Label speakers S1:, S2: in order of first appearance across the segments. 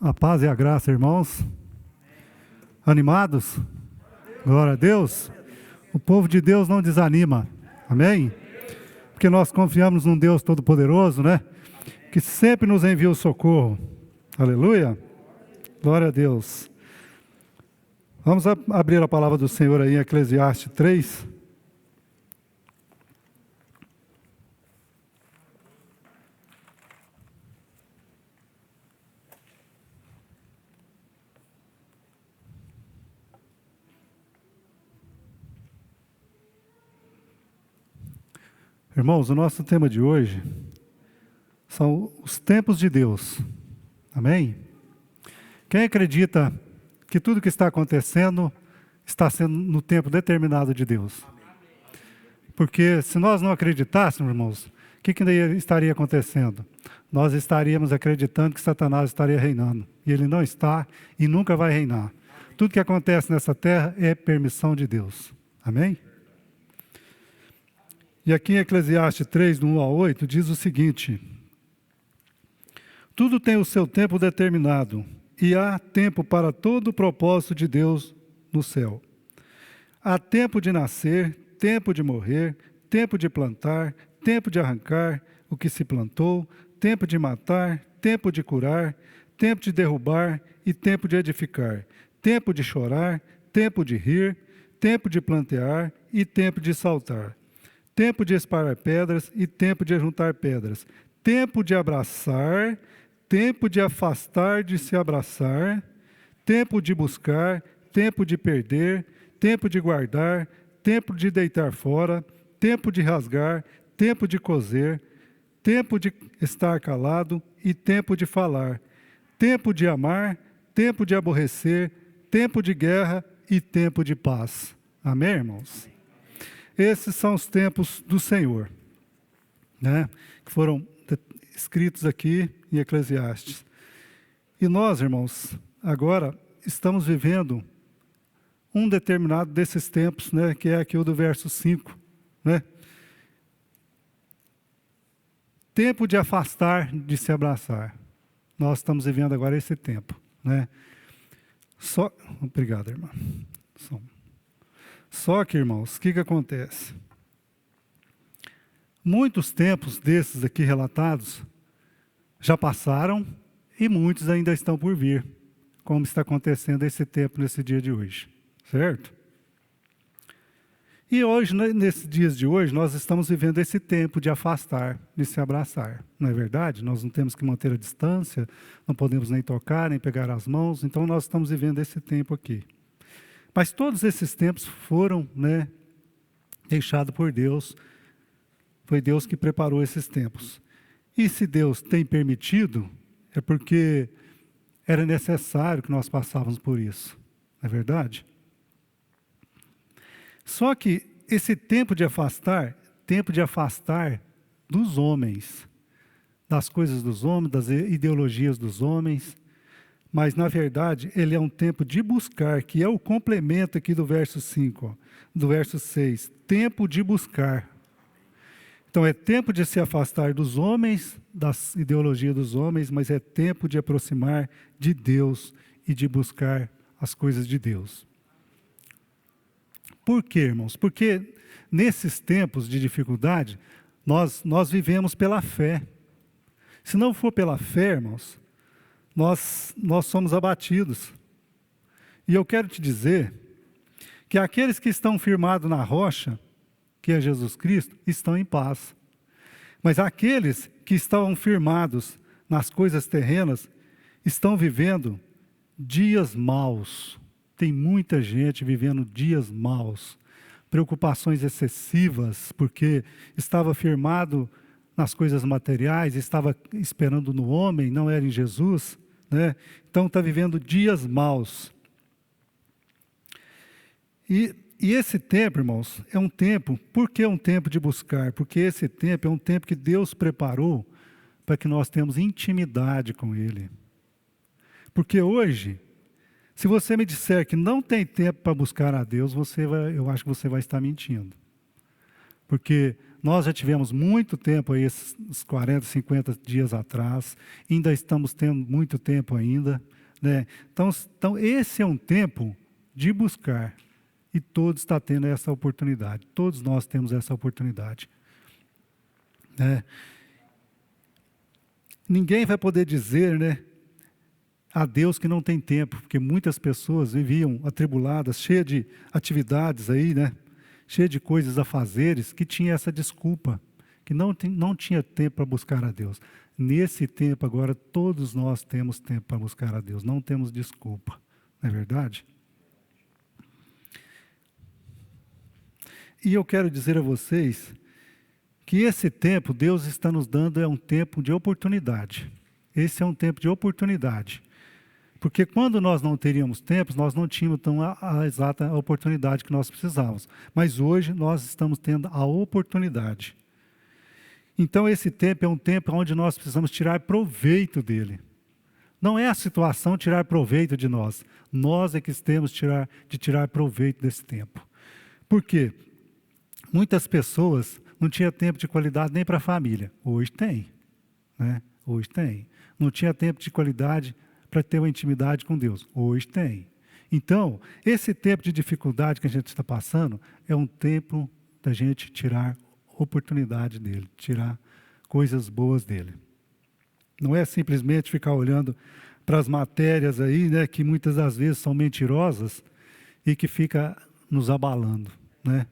S1: A paz e a graça, irmãos. Animados? Glória a Deus. O povo de Deus não desanima. Amém? Porque nós confiamos num Deus Todo-Poderoso, né? Que sempre nos envia o socorro. Aleluia. Glória a Deus. Vamos abrir a palavra do Senhor aí em Eclesiastes 3. Irmãos, o nosso tema de hoje são os tempos de Deus. Amém? Quem acredita que tudo que está acontecendo está sendo no tempo determinado de Deus? Porque se nós não acreditássemos, irmãos, o que ainda estaria acontecendo? Nós estaríamos acreditando que Satanás estaria reinando. E ele não está e nunca vai reinar. Tudo que acontece nessa terra é permissão de Deus. Amém? E aqui em Eclesiastes 3, do 1 ao 8, diz o seguinte: tudo tem o seu tempo determinado, e há tempo para todo o propósito de Deus no céu. Há tempo de nascer, tempo de morrer, tempo de plantar, tempo de arrancar o que se plantou, tempo de matar, tempo de curar, tempo de derrubar e tempo de edificar, tempo de chorar, tempo de rir, tempo de plantear e tempo de saltar, tempo de espalhar pedras e tempo de juntar pedras, tempo de abraçar, tempo de afastar de se abraçar, tempo de buscar, tempo de perder, tempo de guardar, tempo de deitar fora, tempo de rasgar, tempo de coser, tempo de estar calado e tempo de falar, tempo de amar, tempo de aborrecer, tempo de guerra e tempo de paz. Amém, irmãos? Esses são os tempos do Senhor, né? Que foram escritos aqui em Eclesiastes. E nós, irmãos, agora estamos vivendo um determinado desses tempos, né? Que é aqui o do verso 5, né? Tempo de afastar, de se abraçar. Nós estamos vivendo agora esse tempo, né? Obrigado, irmã. Só que, irmãos, o que acontece? Muitos tempos desses aqui relatados já passaram e muitos ainda estão por vir, como está acontecendo esse tempo nesse dia de hoje, certo? E hoje, nesses dias de hoje, nós estamos vivendo esse tempo de afastar, de se abraçar, não é verdade? Nós não temos que manter a distância, não podemos nem tocar, nem pegar as mãos, então nós estamos vivendo esse tempo aqui. Mas todos esses tempos foram, né, deixados por Deus. Foi Deus que preparou esses tempos. E se Deus tem permitido, é porque era necessário que nós passássemos por isso. Não é verdade? Só que esse tempo de afastar dos homens, das coisas dos homens, das ideologias dos homens, mas, na verdade, ele é um tempo de buscar, que é o complemento aqui do verso 5, ó, do verso 6. Tempo de buscar. Então, é tempo de se afastar dos homens, das ideologias dos homens, mas é tempo de aproximar de Deus e de buscar as coisas de Deus. Por quê, irmãos? Porque nesses tempos de dificuldade, nós vivemos pela fé. Se não for pela fé, irmãos, nós somos abatidos. E eu quero te dizer que aqueles que estão firmados na rocha, que é Jesus Cristo, estão em paz. Mas aqueles que estão firmados nas coisas terrenas, estão vivendo dias maus. Tem muita gente vivendo dias maus, preocupações excessivas, porque estava firmado nas coisas materiais, estava esperando no homem, não era em Jesus, né? Então está vivendo dias maus. E esse tempo, irmãos, é um tempo, por que um tempo de buscar? Porque esse tempo é um tempo que Deus preparou para que nós tenhamos intimidade com Ele. Porque hoje, se você me disser que não tem tempo para buscar a Deus, eu acho que você vai estar mentindo. porque nós já tivemos muito tempo aí, esses 40, 50 dias atrás, ainda estamos tendo muito tempo ainda, né? Então esse é um tempo de buscar, e todos estão tendo essa oportunidade, todos nós temos essa oportunidade, né? Ninguém vai poder dizer, né, a Deus que não tem tempo, porque muitas pessoas viviam atribuladas, cheias de atividades aí, né? Cheia de coisas a fazeres, que tinha essa desculpa, que não tinha tempo para buscar a Deus. Nesse tempo agora, todos nós temos tempo para buscar a Deus, não temos desculpa, não é verdade? E eu quero dizer a vocês que esse tempo Deus está nos dando é um tempo de oportunidade. Esse é um tempo de oportunidade. Porque quando nós não teríamos tempo, nós não tínhamos então, a exata oportunidade que nós precisávamos. Mas hoje nós estamos tendo a oportunidade. Então esse tempo é um tempo onde nós precisamos tirar proveito dele. Não é a situação tirar proveito de nós. Nós é que temos de tirar proveito desse tempo. Por quê? Muitas pessoas não tinham tempo de qualidade nem para a família. Hoje tem, né? Hoje tem. Não tinha tempo de qualidade para ter uma intimidade com Deus. Hoje tem. Então, esse tempo de dificuldade que a gente está passando é um tempo da gente tirar oportunidade dele, tirar coisas boas dele. Não é simplesmente ficar olhando para as matérias aí, né, que muitas das vezes são mentirosas e que fica nos abalando, né?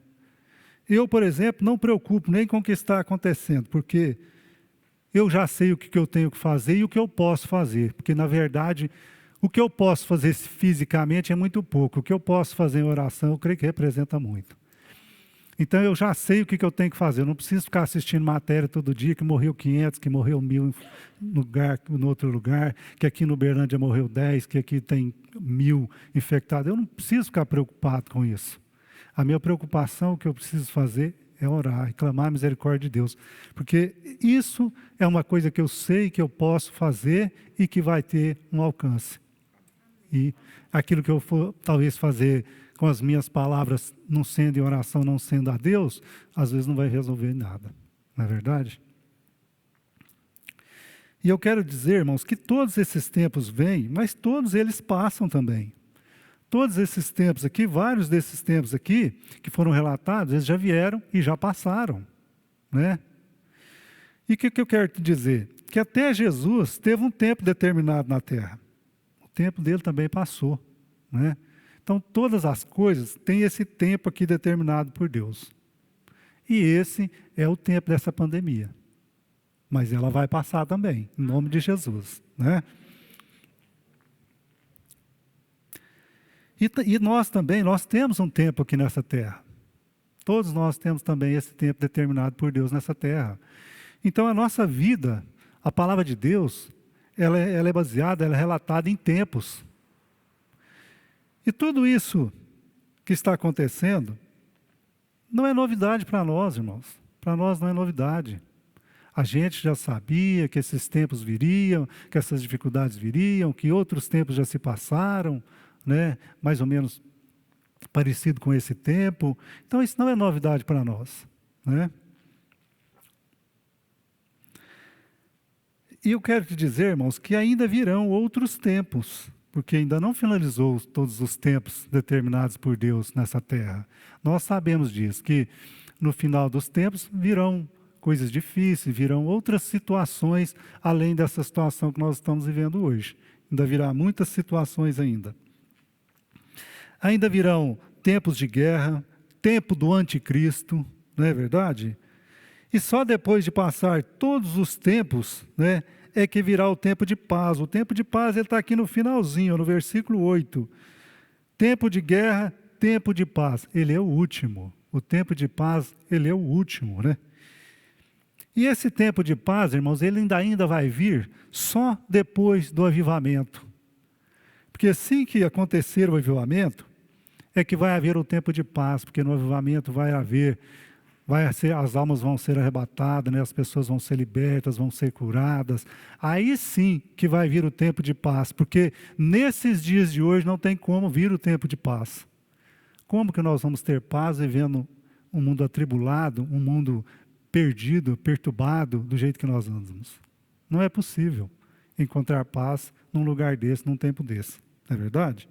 S1: Eu, por exemplo, não me preocupo nem com o que está acontecendo, porque eu já sei o que eu tenho que fazer e o que eu posso fazer, porque, na verdade, o que eu posso fazer fisicamente é muito pouco. O que eu posso fazer em oração, eu creio que representa muito. Então, eu já sei o que eu tenho que fazer. Eu não preciso ficar assistindo matéria todo dia, que morreu 500, que morreu 1.000 no outro lugar, que aqui no Uberlândia morreu 10, que aqui tem 1.000 infectados. Eu não preciso ficar preocupado com isso. A minha preocupação, o que eu preciso fazer é orar e clamar a misericórdia de Deus. Porque isso é uma coisa que eu sei que eu posso fazer e que vai ter um alcance. E aquilo que eu for talvez fazer com as minhas palavras, não sendo em oração, não sendo a Deus, às vezes não vai resolver nada. Não é verdade? E eu quero dizer, irmãos, que todos esses tempos vêm, mas todos eles passam também. Todos esses tempos aqui, vários desses tempos aqui, que foram relatados, eles já vieram e já passaram, né? E o que eu quero te dizer? Que até Jesus teve um tempo determinado na Terra. O tempo dele também passou, né? Então, todas as coisas têm esse tempo aqui determinado por Deus. E esse é o tempo dessa pandemia. Mas ela vai passar também, em nome de Jesus, né? E nós também, nós temos um tempo aqui nessa terra. Todos nós temos também esse tempo determinado por Deus nessa terra. Então, a nossa vida, a palavra de Deus, ela é baseada, ela é relatada em tempos. E tudo isso que está acontecendo não é novidade para nós, irmãos. Para nós não é novidade. A gente já sabia que esses tempos viriam, que essas dificuldades viriam, que outros tempos já se passaram, né? Mais ou menos parecido com esse tempo. Então, isso não é novidade para nós, né? E eu quero te dizer, irmãos, que ainda virão outros tempos, porque ainda não finalizou todos os tempos determinados por Deus nessa terra. Nós sabemos disso, que no final dos tempos virão coisas difíceis, virão outras situações, além dessa situação que nós estamos vivendo hoje. Ainda virá muitas situações ainda. Ainda virão tempos de guerra, tempo do anticristo, não é verdade? E só depois de passar todos os tempos, né, é que virá o tempo de paz. O tempo de paz ele está aqui no finalzinho, no versículo 8. Tempo de guerra, tempo de paz. Ele é o último. O tempo de paz, ele é o último, né? E esse tempo de paz, irmãos, ele ainda vai vir só depois do avivamento. Porque assim que acontecer o avivamento, é que vai haver o tempo de paz, porque no avivamento as almas vão ser arrebatadas, né? As pessoas vão ser libertas, vão ser curadas. Aí sim que vai vir o tempo de paz, porque nesses dias de hoje não tem como vir o tempo de paz. Como que nós vamos ter paz vivendo um mundo atribulado, um mundo perdido, perturbado, do jeito que nós andamos. Não é possível encontrar paz num lugar desse, num tempo desse. Não é verdade?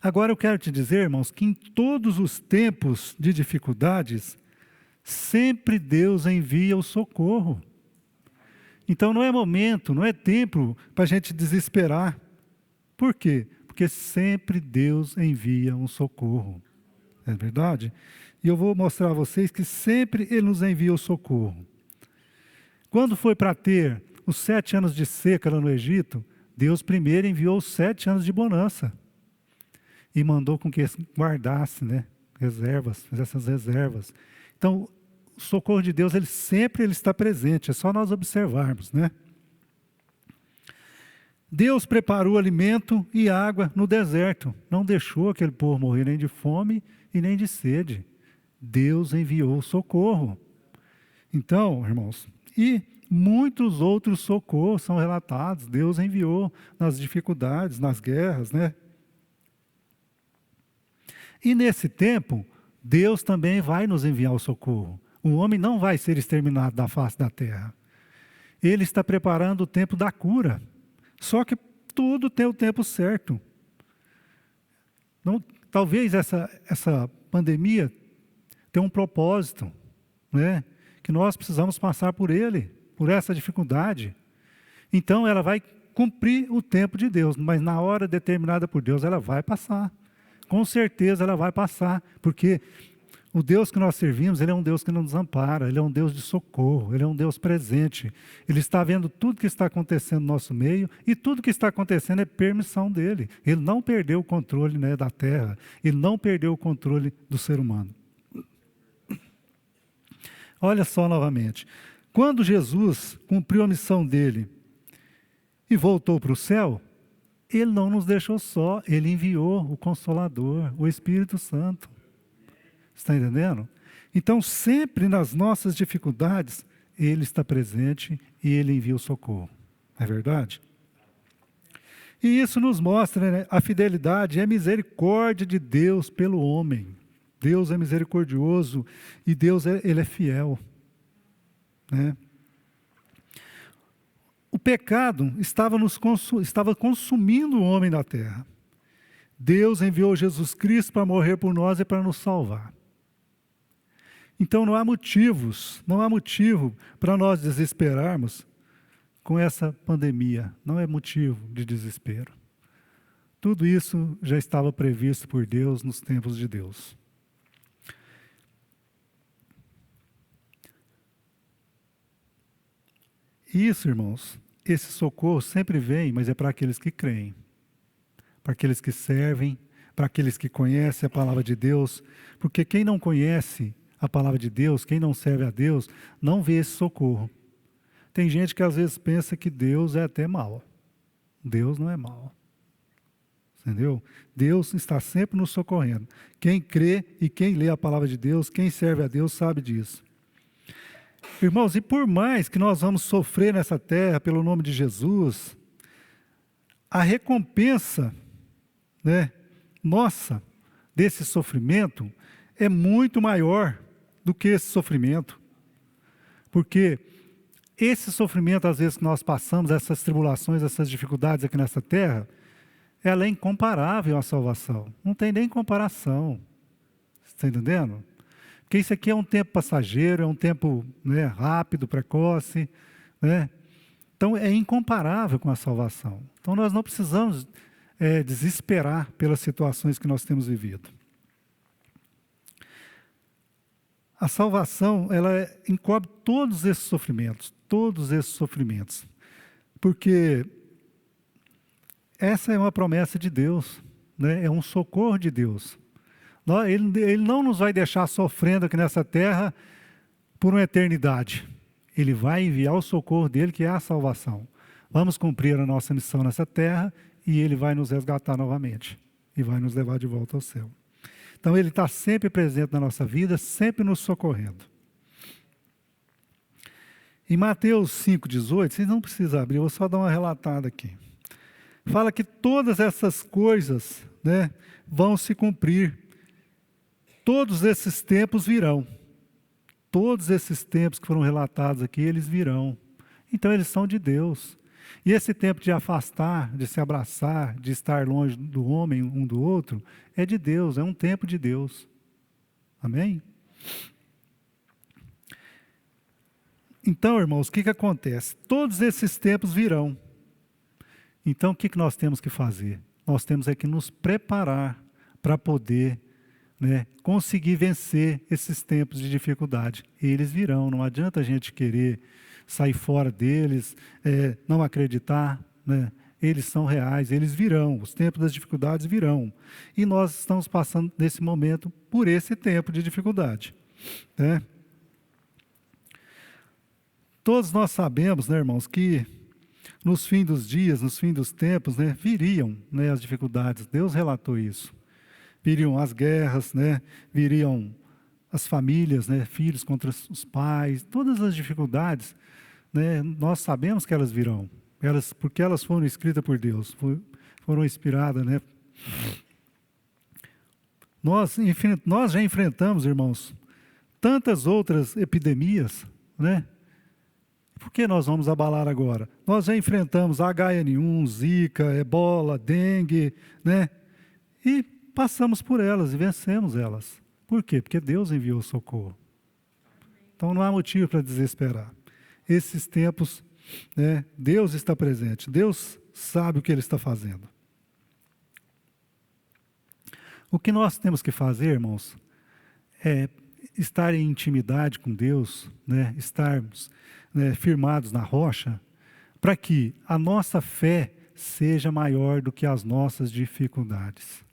S1: Agora eu quero te dizer, irmãos, que em todos os tempos de dificuldades, sempre Deus envia o socorro. Então não é momento, não é tempo para a gente desesperar. Por quê? Porque sempre Deus envia um socorro. É verdade? E eu vou mostrar a vocês que sempre Ele nos envia o socorro. Quando foi para ter os 7 anos de seca lá no Egito, Deus primeiro enviou os 7 anos de bonança. E mandou com que guardasse, né, reservas, fizesse essas reservas. Então, o socorro de Deus, ele sempre está presente, é só nós observarmos, né? Deus preparou alimento e água no deserto, não deixou aquele povo morrer nem de fome e nem de sede. Deus enviou o socorro. Então, irmãos, e muitos outros socorros são relatados, Deus enviou nas dificuldades, nas guerras, né? E nesse tempo, Deus também vai nos enviar o socorro. O homem não vai ser exterminado da face da terra. Ele está preparando o tempo da cura. Só que tudo tem o tempo certo. Não, talvez essa pandemia tenha um propósito, né? Que nós precisamos passar por ele, por essa dificuldade. Então ela vai cumprir o tempo de Deus, mas na hora determinada por Deus ela vai passar. Com certeza ela vai passar, porque o Deus que nós servimos, Ele é um Deus que não nos ampara, Ele é um Deus de socorro, Ele é um Deus presente. Ele está vendo tudo que está acontecendo no nosso meio, e tudo que está acontecendo é permissão dEle. Ele não perdeu o controle, né, da terra, Ele não perdeu o controle do ser humano. Olha só novamente, quando Jesus cumpriu a missão dEle e voltou para o céu, Ele não nos deixou só, Ele enviou o Consolador, o Espírito Santo. Está entendendo? Então, sempre nas nossas dificuldades, Ele está presente e Ele envia o socorro. Não é verdade? E isso nos mostra, né, a fidelidade e a misericórdia de Deus pelo homem. Deus é misericordioso e Deus Ele é fiel. Né? O pecado estava consumindo o homem da terra. Deus enviou Jesus Cristo para morrer por nós e para nos salvar. Então não há motivo para nós desesperarmos com essa pandemia. Não é motivo de desespero. Tudo isso já estava previsto por Deus nos tempos de Deus. Isso, irmãos, esse socorro sempre vem, mas é para aqueles que creem, para aqueles que servem, para aqueles que conhecem a palavra de Deus, porque quem não conhece a palavra de Deus, quem não serve a Deus, não vê esse socorro. Tem gente que às vezes pensa que Deus é até mau. Deus não é mau. Entendeu? Deus está sempre nos socorrendo. Quem crê e quem lê a palavra de Deus, quem serve a Deus, sabe disso. Irmãos, e por mais que nós vamos sofrer nessa terra pelo nome de Jesus, a recompensa, né, nossa, desse sofrimento é muito maior do que esse sofrimento. Porque esse sofrimento, às vezes, que nós passamos, essas tribulações, essas dificuldades aqui nessa terra, ela é incomparável à salvação. Não tem nem comparação. Você está entendendo? Porque isso aqui é um tempo passageiro, é um tempo, né, rápido, precoce, né? Então é incomparável com a salvação. Então nós não precisamos desesperar pelas situações que nós temos vivido. A salvação, ela encobre todos esses sofrimentos, porque essa é uma promessa de Deus, né? É um socorro de Deus. Ele não nos vai deixar sofrendo aqui nessa terra por uma eternidade. Ele vai enviar o socorro dele, que é a salvação. Vamos cumprir a nossa missão nessa terra e Ele vai nos resgatar novamente e vai nos levar de volta ao céu. Então Ele está sempre presente na nossa vida, sempre nos socorrendo. Em Mateus 5,18, vocês não precisam abrir, eu vou só dar uma relatada aqui. Fala que todas essas coisas, né, vão se cumprir. Todos esses tempos virão. Todos esses tempos que foram relatados aqui, eles virão. Então, eles são de Deus. E esse tempo de afastar, de se abraçar, de estar longe do homem, um do outro, é de Deus, é um tempo de Deus. Amém? Então, irmãos, o que acontece? Todos esses tempos virão. Então, o que nós temos que fazer? Nós temos que nos preparar para poder, conseguir vencer esses tempos de dificuldade. Eles virão, não adianta a gente querer sair fora deles, não acreditar, eles são reais, eles virão, os tempos das dificuldades virão. E nós estamos passando nesse momento por esse tempo de dificuldade. Todos nós sabemos, irmãos, que nos fins dos dias, nos fins dos tempos, viriam as dificuldades. Deus relatou isso. Viriam as guerras, viriam as famílias, filhos contra os pais, todas as dificuldades, nós sabemos que elas virão, porque elas foram escritas por Deus, foram inspiradas. Nós já enfrentamos, irmãos, tantas outras epidemias, Por que nós vamos abalar agora? Nós já enfrentamos H1N1, Zika, Ebola, dengue, E passamos por elas e vencemos elas. Por quê? Porque Deus enviou socorro. Então não há motivo para desesperar. Esses tempos, Deus está presente. Deus sabe o que Ele está fazendo. O que nós temos que fazer, irmãos, é estar em intimidade com Deus, estarmos firmados na rocha, para que a nossa fé seja maior do que as nossas dificuldades.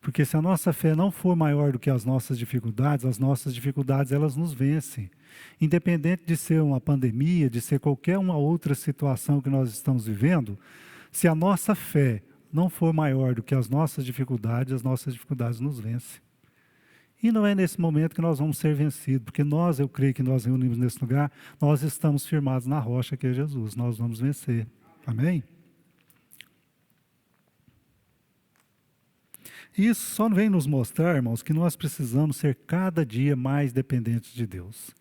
S1: Porque se a nossa fé não for maior do que as nossas dificuldades elas nos vencem. Independente de ser uma pandemia, de ser qualquer uma outra situação que nós estamos vivendo, se a nossa fé não for maior do que as nossas dificuldades nos vencem. E não é nesse momento que nós vamos ser vencidos, porque eu creio que nós reunimos nesse lugar, nós estamos firmados na rocha que é Jesus, nós vamos vencer. Amém? Isso só vem nos mostrar, irmãos, que nós precisamos ser cada dia mais dependentes de Deus.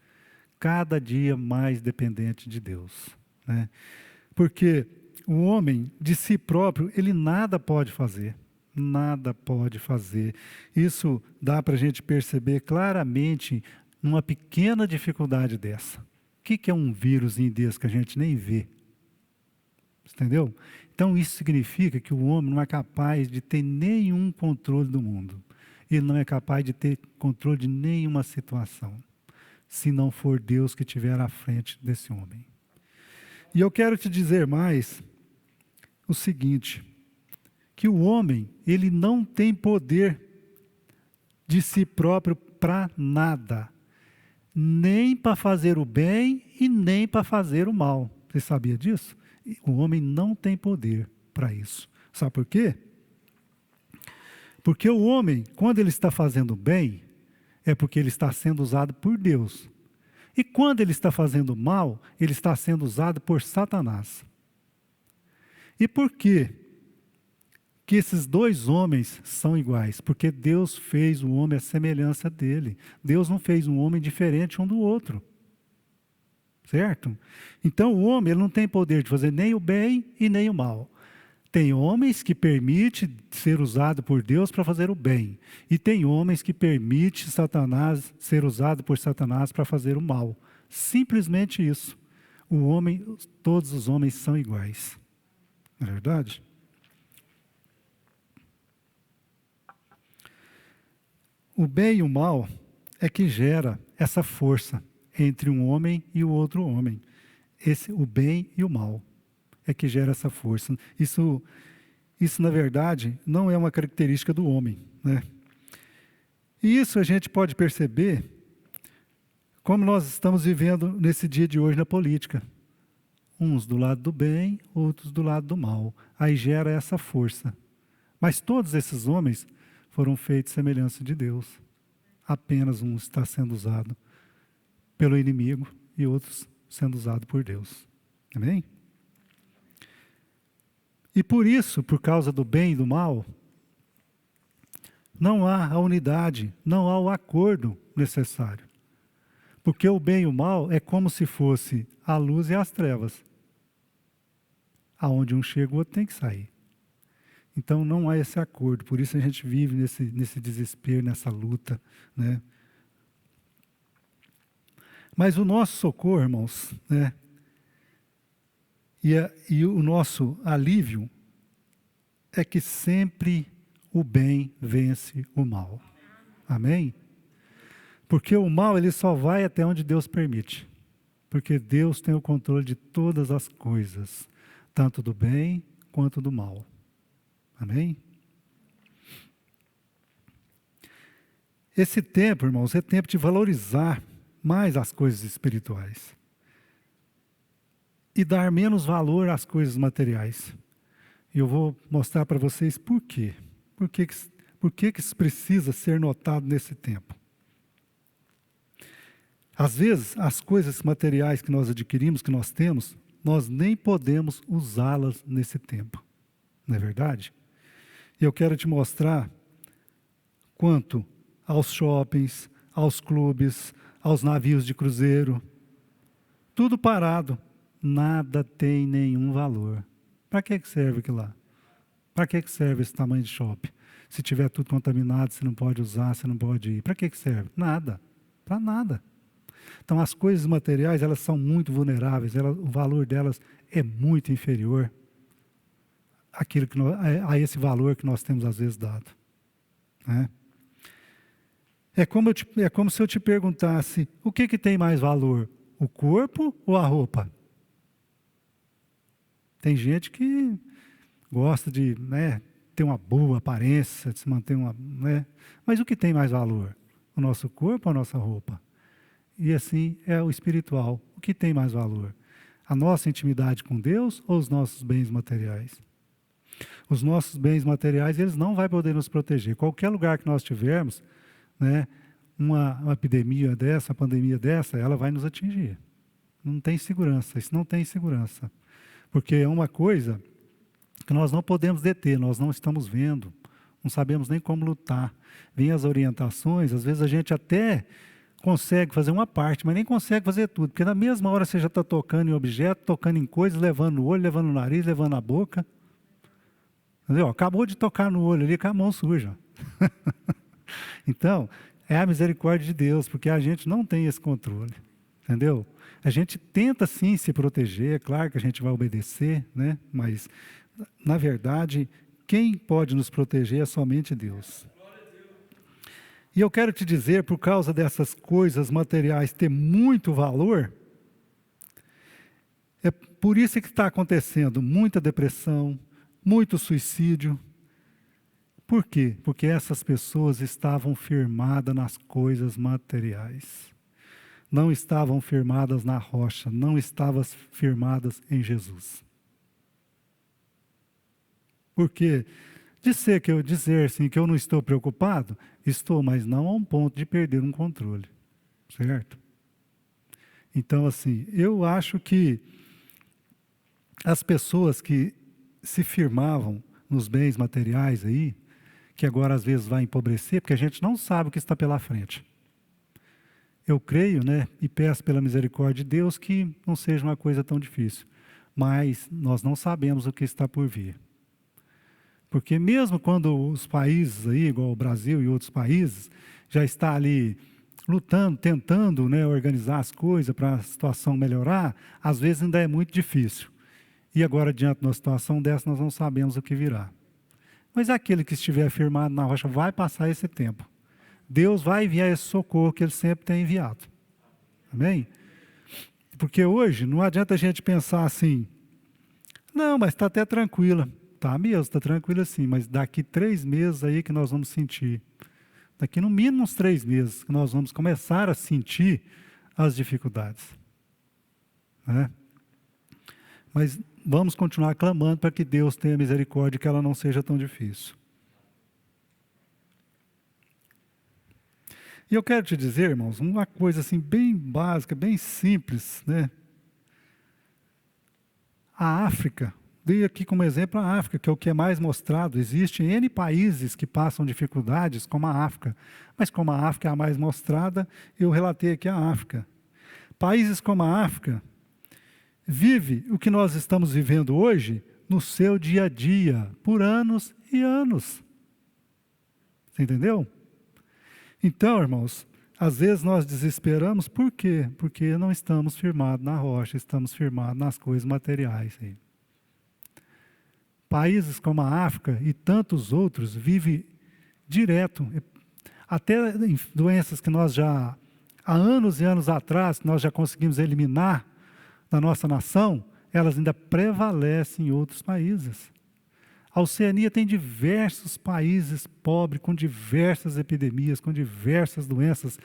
S1: Cada dia mais dependente de Deus. Porque o homem, de si próprio, ele nada pode fazer. Nada pode fazer. Isso dá para a gente perceber claramente numa pequena dificuldade dessa. O que é um vírusinho desse que a gente nem vê? Entendeu? Então isso significa que o homem não é capaz de ter nenhum controle do mundo. Ele não é capaz de ter controle de nenhuma situação, se não for Deus que estiver à frente desse homem. E eu quero te dizer mais o seguinte, que o homem, ele não tem poder de si próprio para nada, nem para fazer o bem e nem para fazer o mal. Você sabia disso? O homem não tem poder para isso. Sabe por quê? Porque o homem, quando ele está fazendo bem, é porque ele está sendo usado por Deus. E quando ele está fazendo mal, ele está sendo usado por Satanás. E por quê que esses dois homens são iguais? Porque Deus fez o homem à semelhança dele. Deus não fez um homem diferente um do outro. Certo? Então o homem ele não tem poder de fazer nem o bem e nem o mal. Tem homens que permitem ser usado por Deus para fazer o bem. E tem homens que permitem Satanás ser usado por Satanás para fazer o mal. Simplesmente isso. Todos os homens são iguais. Não é verdade? O bem e o mal é que gera essa força entre um homem e o outro homem. O bem e o mal é que gera essa força. Isso na verdade, não é uma característica do homem. E isso a gente pode perceber como nós estamos vivendo nesse dia de hoje na política. Uns do lado do bem, outros do lado do mal. Aí gera essa força. Mas todos esses homens foram feitos semelhança de Deus. Apenas um está sendo usado pelo inimigo e outros sendo usados por Deus. Amém? E por isso, por causa do bem e do mal, não há a unidade, não há o acordo necessário. Porque o bem e o mal é como se fosse a luz e as trevas. Aonde um chega, o outro tem que sair. Então não há esse acordo, por isso a gente vive nesse desespero, nessa luta, né? Mas o nosso socorro, irmãos, né? E o nosso alívio é que sempre o bem vence o mal. Amém? Porque o mal ele só vai até onde Deus permite. Porque Deus tem o controle de todas as coisas, tanto do bem quanto do mal. Amém? Esse tempo, irmãos, é tempo de valorizar mais as coisas espirituais. E dar menos valor às coisas materiais. E eu vou mostrar para vocês por quê. Por que isso precisa ser notado nesse tempo? Às vezes, as coisas materiais que nós adquirimos, que nós temos, nós nem podemos usá-las nesse tempo. Não é verdade? E eu quero te mostrar quanto aos shoppings, aos clubes, aos navios de cruzeiro, tudo parado, nada tem nenhum valor. Para que serve aquilo lá? Para que serve esse tamanho de shopping? Se tiver tudo contaminado, você não pode usar, você não pode ir. Para que serve? Nada. Para nada. Então, as coisas materiais, elas são muito vulneráveis, o valor delas é muito inferior a esse valor que nós temos, às vezes, dado. Né? É como se eu te perguntasse, o que tem mais valor? O corpo ou a roupa? Tem gente que gosta de, né, ter uma boa aparência, de se manter né? Mas o que tem mais valor? O nosso corpo ou a nossa roupa? E assim é o espiritual. O que tem mais valor? A nossa intimidade com Deus ou os nossos bens materiais? Os nossos bens materiais, eles não vão poder nos proteger. Qualquer lugar que nós tivermos, né, uma epidemia dessa, uma pandemia dessa, ela vai nos atingir. Não tem segurança, isso não tem segurança. Porque é uma coisa que nós não podemos deter, nós não estamos vendo, não sabemos nem como lutar. Vêm as orientações, às vezes a gente até consegue fazer uma parte, mas nem consegue fazer tudo, porque na mesma hora você já está tocando em objeto, tocando em coisas, levando no olho, levando no nariz, levando na boca. Entendeu? Acabou de tocar no olho ali com a mão suja. Então, é a misericórdia de Deus, porque a gente não tem esse controle. Entendeu? A gente tenta sim se proteger, é claro que a gente vai obedecer, né? Mas, na verdade, quem pode nos proteger é somente Deus. E eu quero te dizer, por causa dessas coisas materiais ter muito valor, é por isso que está acontecendo muita depressão, muito suicídio. Por quê? Porque essas pessoas estavam firmadas nas coisas materiais. Não estavam firmadas na rocha, não estavam firmadas em Jesus. Porque dizer assim, que eu não estou preocupado, estou, mas não a um ponto de perder um controle. Certo? Então, assim, eu acho que as pessoas que se firmavam nos bens materiais aí, que agora às vezes vai empobrecer, porque a gente não sabe o que está pela frente. Eu creio, né, e peço pela misericórdia de Deus que não seja uma coisa tão difícil. Mas nós não sabemos o que está por vir. Porque mesmo quando os países aí, igual o Brasil e outros países, já está ali lutando, tentando, né, organizar as coisas para a situação melhorar, às vezes ainda é muito difícil. E agora, diante de uma situação dessa, nós não sabemos o que virá. Mas aquele que estiver firmado na rocha vai passar esse tempo. Deus vai enviar esse socorro que Ele sempre tem enviado. Amém? Porque hoje não adianta a gente pensar assim, não, mas está até tranquila. Está mesmo, está tranquila sim, mas daqui 3 meses aí que nós vamos sentir. Daqui no mínimo uns 3 meses que nós vamos começar a sentir as dificuldades. Né? Mas vamos continuar clamando para que Deus tenha misericórdia e que ela não seja tão difícil. E eu quero te dizer, irmãos, uma coisa assim bem básica, bem simples, né? A África, Dei aqui como exemplo a África, que é o que é mais mostrado. Existem N países que passam dificuldades, como a África. Mas como a África é a mais mostrada, eu relatei aqui a África. Países como a África vive o que nós estamos vivendo hoje no seu dia a dia, por anos e anos. Você entendeu? Então, irmãos, às vezes nós desesperamos, por quê? Porque não estamos firmados na rocha, estamos firmados nas coisas materiais. Países como a África e tantos outros vivem direto, até doenças que nós já, há anos e anos atrás, nós já conseguimos eliminar na nossa nação, elas ainda prevalecem em outros países. A Oceania tem diversos países pobres, com diversas epidemias, com diversas doenças,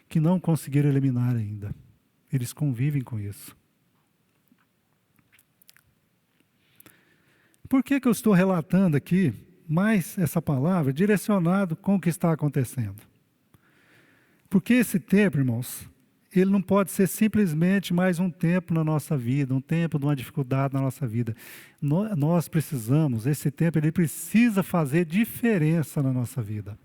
S1: que não conseguiram eliminar ainda. Eles convivem com isso. Por que eu estou relatando aqui mais essa palavra direcionado com o que está acontecendo? Porque esse tempo, irmãos, ele não pode ser simplesmente mais um tempo na nossa vida, um tempo de uma dificuldade na nossa vida. Nós precisamos, esse tempo ele precisa fazer diferença na nossa vida.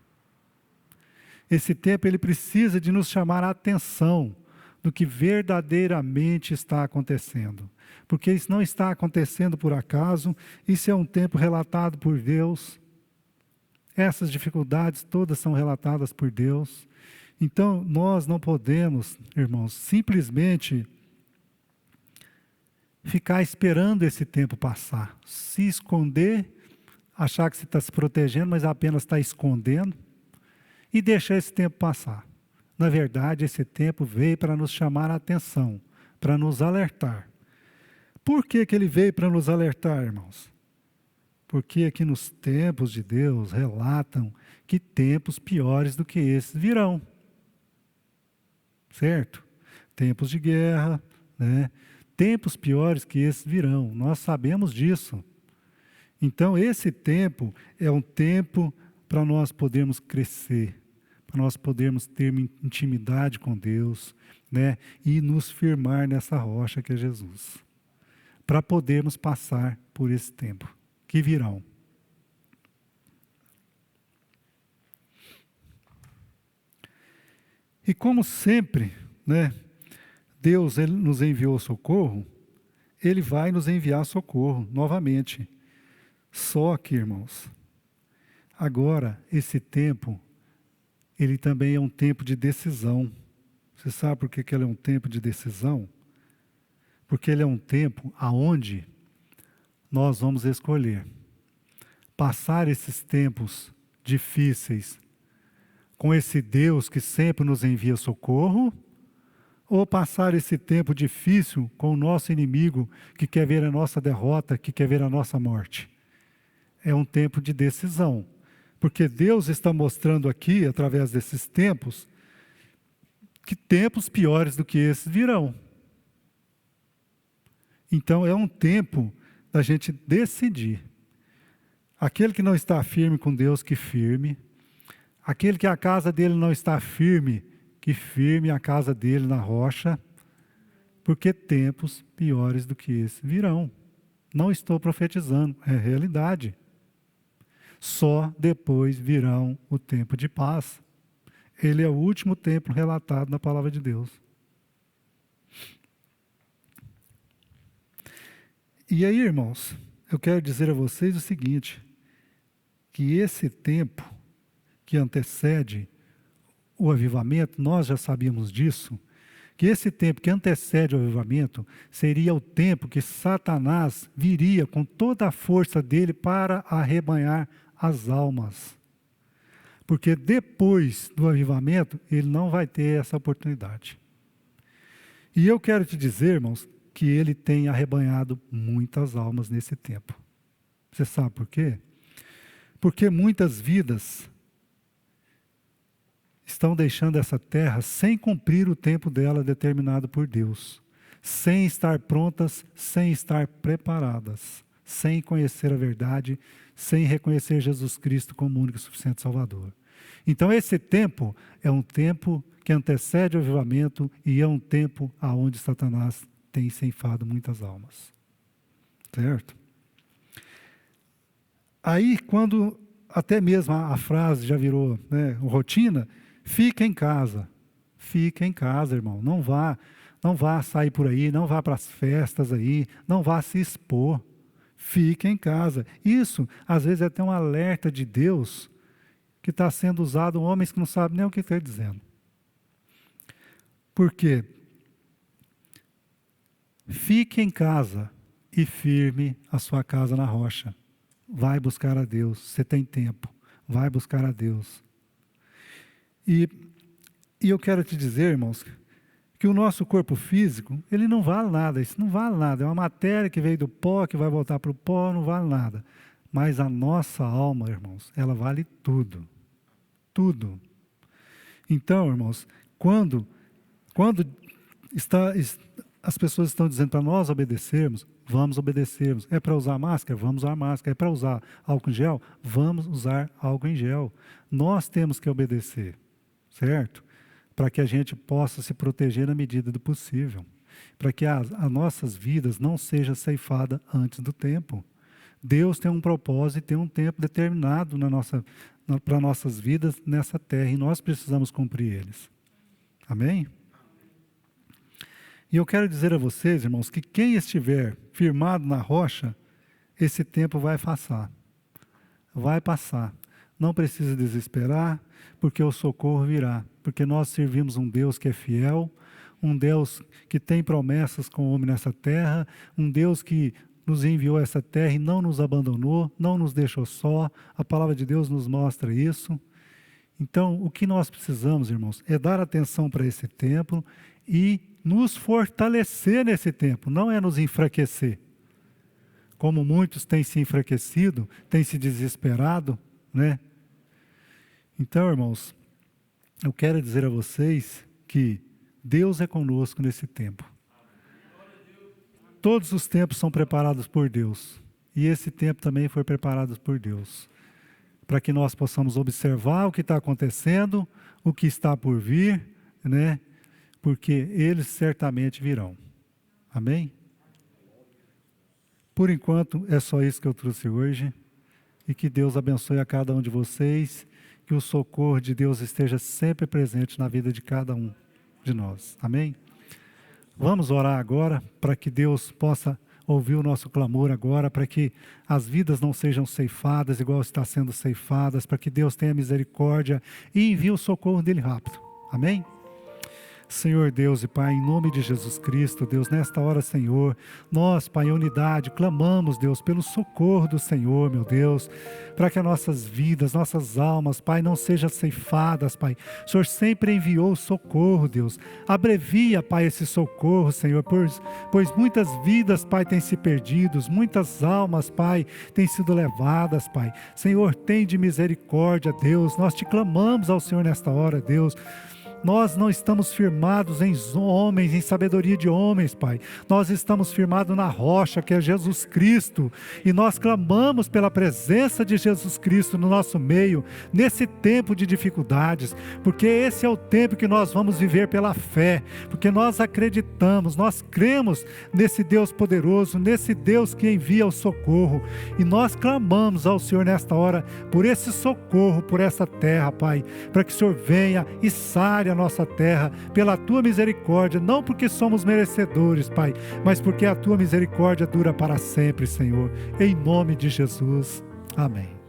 S1: Esse tempo ele precisa de nos chamar a atenção do que verdadeiramente está acontecendo. Porque isso não está acontecendo por acaso, isso é um tempo relatado por Deus. Essas dificuldades todas são relatadas por Deus. Então, nós não podemos, irmãos, simplesmente ficar esperando esse tempo passar. Se esconder, achar que você está se protegendo, mas apenas está escondendo, e deixar esse tempo passar. Na verdade, esse tempo veio para nos chamar a atenção, para nos alertar. Por que ele veio para nos alertar, irmãos? Porque aqui nos tempos de Deus relatam que tempos piores do que esses virão. Certo? Tempos de guerra, né? Tempos piores que esses virão. Nós sabemos disso. Então, esse tempo é um tempo para nós podermos crescer, para nós podermos ter intimidade com Deus, né? E nos firmar nessa rocha que é Jesus. Para podermos passar por esse tempo que virão. E como sempre, né, Deus ele nos enviou socorro, Ele vai nos enviar socorro novamente. Só que, irmãos, agora esse tempo, ele também é um tempo de decisão. Você sabe por que ele é um tempo de decisão? Porque ele é um tempo aonde nós vamos escolher passar esses tempos difíceis com esse Deus que sempre nos envia socorro, ou passar esse tempo difícil com o nosso inimigo que quer ver a nossa derrota, que quer ver a nossa morte. É um tempo de decisão, porque Deus está mostrando aqui, através desses tempos, que tempos piores do que esses virão. Então é um tempo da gente decidir. Aquele que não está firme com Deus, que firme. Aquele que a casa dele não está firme, que firme a casa dele na rocha. Porque tempos piores do que esse virão. Não estou profetizando, é realidade. Só depois virão o tempo de paz. Ele é o último tempo relatado na palavra de Deus. E aí, irmãos, eu quero dizer a vocês o seguinte, que esse tempo que antecede o avivamento, nós já sabíamos disso, que esse tempo que antecede o avivamento seria o tempo que Satanás viria com toda a força dele para arrebanhar as almas. Porque depois do avivamento, ele não vai ter essa oportunidade. E eu quero te dizer, irmãos, que ele tem arrebanhado muitas almas nesse tempo. Você sabe por quê? Porque muitas vidas estão deixando essa terra sem cumprir o tempo dela determinado por Deus, sem estar prontas, sem estar preparadas, sem conhecer a verdade, sem reconhecer Jesus Cristo como único e suficiente Salvador. Então esse tempo é um tempo que antecede o avivamento e é um tempo aonde Satanás tem ceifado muitas almas. Certo? Aí, quando até mesmo a frase já virou, né, rotina, fica em casa. Fica em casa, irmão. Não vá sair por aí, não vá para as festas aí, não vá se expor. Fique em casa. Isso, às vezes, é até um alerta de Deus que está sendo usado homens que não sabem nem o que está dizendo. Por quê? Fique em casa e firme a sua casa na rocha. Vai buscar a Deus, você tem tempo. Vai buscar a Deus. E eu quero te dizer, irmãos, que o nosso corpo físico, ele não vale nada, isso não vale nada. É uma matéria que veio do pó, que vai voltar para o pó, não vale nada. Mas a nossa alma, irmãos, ela vale tudo. Tudo. Então, irmãos, quando as pessoas estão dizendo para nós obedecermos, vamos obedecermos. É para usar máscara? Vamos usar máscara. É para usar álcool em gel? Vamos usar álcool em gel. Nós temos que obedecer, certo? Para que a gente possa se proteger na medida do possível. Para que as nossas vidas não sejam ceifadas antes do tempo. Deus tem um propósito e tem um tempo determinado para nossas vidas nessa terra e nós precisamos cumprir eles. Amém? E eu quero dizer a vocês, irmãos, que quem estiver firmado na rocha, esse tempo vai passar. Vai passar. Não precisa desesperar, porque o socorro virá. Porque nós servimos um Deus que é fiel, um Deus que tem promessas com o homem nessa terra, um Deus que nos enviou a essa terra e não nos abandonou, não nos deixou só. A palavra de Deus nos mostra isso. Então, o que nós precisamos, irmãos, é dar atenção para esse tempo e nos fortalecer nesse tempo, não é nos enfraquecer. Como muitos têm se enfraquecido, têm se desesperado, né? Então, irmãos, eu quero dizer a vocês que Deus é conosco nesse tempo. Todos os tempos são preparados por Deus. E esse tempo também foi preparado por Deus. Para que nós possamos observar o que está acontecendo, o que está por vir, né? Porque eles certamente virão. Amém? Por enquanto, é só isso que eu trouxe hoje. E que Deus abençoe a cada um de vocês. Que o socorro de Deus esteja sempre presente na vida de cada um de nós. Amém? Vamos orar agora para que Deus possa ouvir o nosso clamor agora, para que as vidas não sejam ceifadas igual está sendo ceifadas, para que Deus tenha misericórdia e envie o socorro dele rápido. Amém? Senhor Deus e Pai, em nome de Jesus Cristo, Deus, nesta hora, Senhor, nós, Pai, em unidade, clamamos, Deus, pelo socorro do Senhor, meu Deus, para que as nossas vidas, nossas almas, Pai, não sejam ceifadas, Pai. O Senhor sempre enviou o socorro, Deus. Abrevia, Pai, esse socorro, Senhor, pois muitas vidas, Pai, têm se perdido, muitas almas, Pai, têm sido levadas, Pai. Senhor, tem de misericórdia, Deus. Nós te clamamos ao Senhor nesta hora, Deus. Nós não estamos firmados em homens, em sabedoria de homens, Pai. Nós estamos firmados na rocha, que é Jesus Cristo. E nós clamamos pela presença de Jesus Cristo no nosso meio, nesse tempo de dificuldades. Porque esse é o tempo que nós vamos viver pela fé. Porque nós acreditamos, nós cremos nesse Deus poderoso, nesse Deus que envia o socorro. E nós clamamos ao Senhor nesta hora por esse socorro, por essa terra, Pai. Para que o Senhor venha e sare a nossa terra pela tua misericórdia, não porque somos merecedores, Pai, mas porque a tua misericórdia dura para sempre, Senhor, em nome de Jesus, amém.